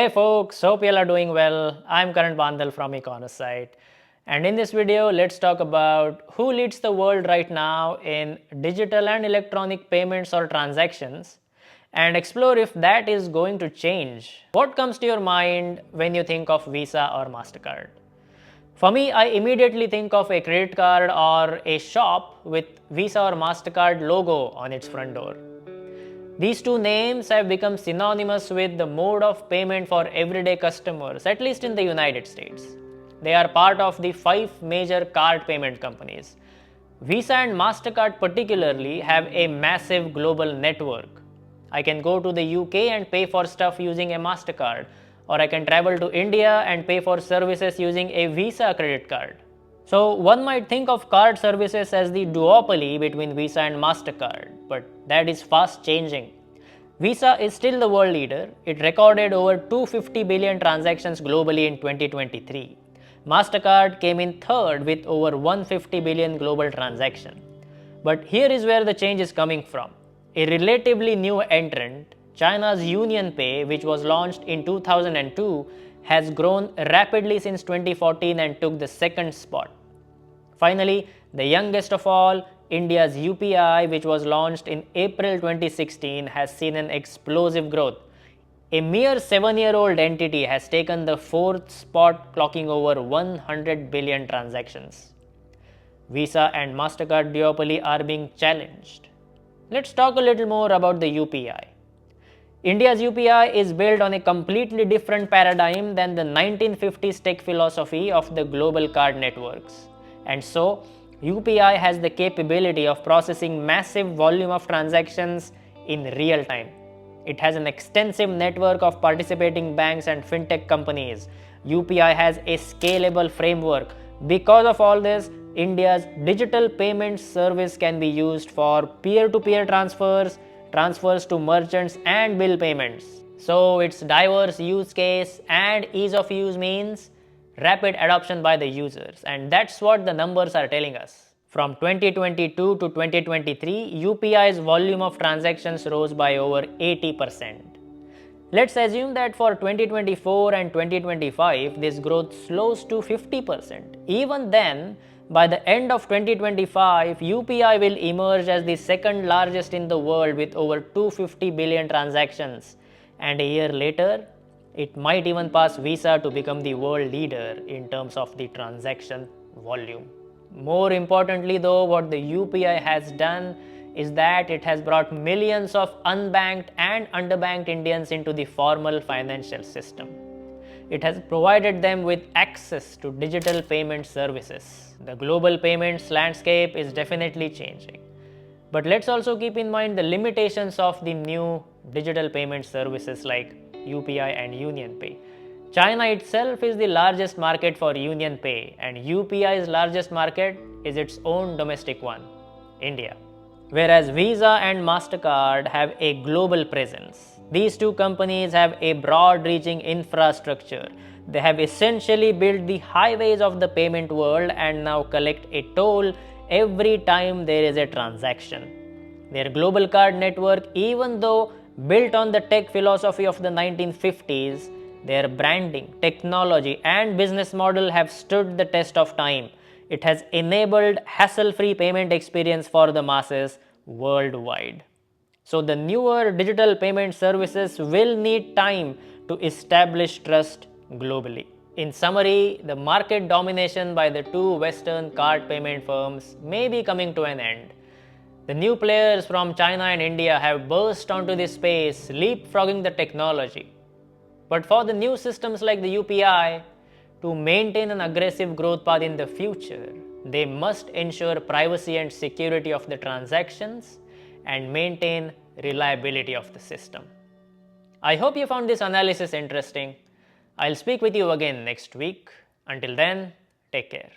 Hey folks, hope you all are doing well. I'm Karan Bandal from Econosite. And in this video, let's talk about who leads the world right now in digital and electronic payments or transactions and explore if that is going to change. What comes to your mind when you think of Visa or MasterCard? For me, I immediately think of a credit card or a shop with Visa or MasterCard logo on its front door. These two names have become synonymous with the mode of payment for everyday customers, at least in the United States. They are part of the 5 major card payment companies. Visa and MasterCard particularly have a massive global network. I can go to the UK and pay for stuff using a MasterCard, or I can travel to India and pay for services using a Visa credit card. So one might think of card services as the duopoly between Visa and MasterCard, but that is fast changing. Visa is still the world leader. It recorded over 250 billion transactions globally in 2023. MasterCard came in third with over 150 billion global transactions. But here is where the change is coming from. A relatively new entrant, China's UnionPay, which was launched in 2002, has grown rapidly since 2014 and took the second spot. Finally, the youngest of all, India's UPI, which was launched in April 2016, has seen an explosive growth. A mere 7-year-old entity has taken the 4th spot, clocking over 100 billion transactions. Visa and MasterCard duopoly are being challenged. Let's talk a little more about the UPI. India's UPI is built on a completely different paradigm than the 1950s tech philosophy of the global card networks. And so, UPI has the capability of processing massive volume of transactions in real time. It has an extensive network of participating banks and fintech companies. UPI has a scalable framework. Because of all this, India's digital payment service can be used for peer-to-peer transfers, transfers to merchants and bill payments. So its diverse use case and ease of use means rapid adoption by the users, and that's what the numbers are telling us. From 2022 to 2023, UPI's volume of transactions rose by over 80%. Let's assume that for 2024 and 2025, this growth slows to 50%. Even then, by the end of 2025, UPI will emerge as the second largest in the world with over 250 billion transactions. And a year later, it might even pass Visa to become the world leader in terms of the transaction volume. More importantly though, what the UPI has done is that it has brought millions of unbanked and underbanked Indians into the formal financial system. It has provided them with access to digital payment services. The global payments landscape is definitely changing. But let's also keep in mind the limitations of the new digital payment services like UPI and UnionPay. China itself is the largest market for UnionPay, and UPI's largest market is its own domestic one, India. Whereas Visa and MasterCard have a global presence. These two companies have a broad-reaching infrastructure. They have essentially built the highways of the payment world and now collect a toll every time there is a transaction. Their global card network, even though built on the tech philosophy of the 1950s, their branding, technology, and business model have stood the test of time. It has enabled hassle-free payment experience for the masses worldwide. So the newer digital payment services will need time to establish trust globally. In summary, the market domination by the two Western card payment firms may be coming to an end. The new players from China and India have burst onto this space, leapfrogging the technology. But for the new systems like the UPI, to maintain an aggressive growth path in the future, they must ensure privacy and security of the transactions and maintain reliability of the system. I hope you found this analysis interesting. I'll speak with you again next week. Until then, take care.